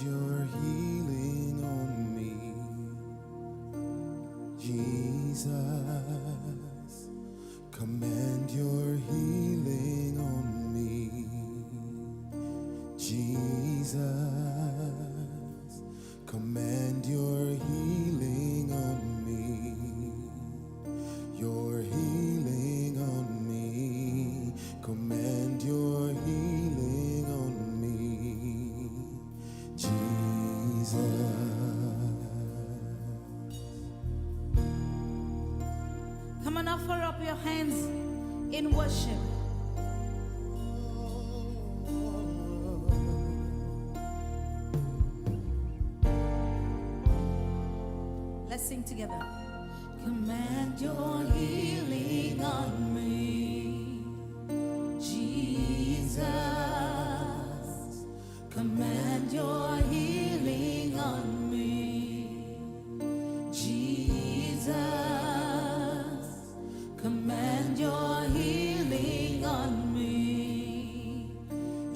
your healing on me, Jesus. Command your healing on me, Jesus. Command your healing on me, your healing on me. Command your healing on me, Jesus. Come on, offer up your hands in worship. Let's sing together. Command your healing on me, Jesus. Command your healing on me, Jesus. Command your healing on me,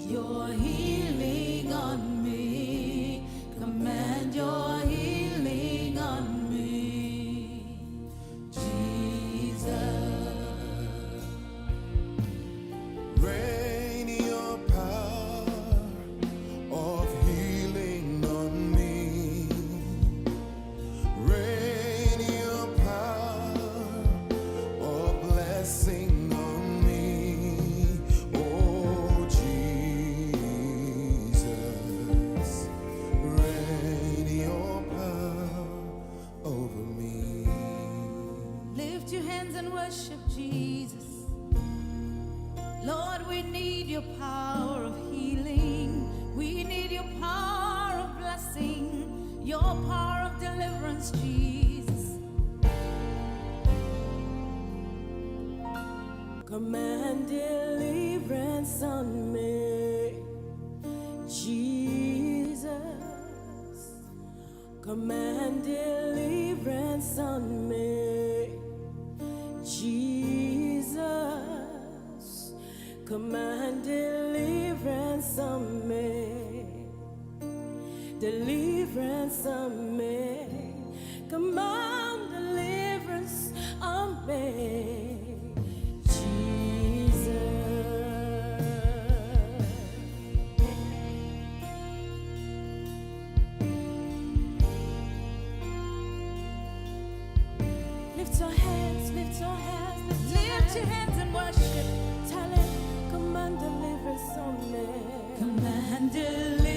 your healing on me. Command your healing on me, Jesus. Rain your power of healing on me. Rain your power of blessing on me. Oh Jesus, rain your power over me. Lift your hands and worship Jesus. Lord, we need your power of healing. We need your power of blessing, your power of deliverance, Jesus. Command deliverance on me, Jesus. Command deliverance on me, Jesus. Command deliverance on me, deliverance on me. Command deliverance on me, Jesus. Lift your hands, lift your hands, Lift your hands and worship. Tell him, command deliverance on me. Command deliverance.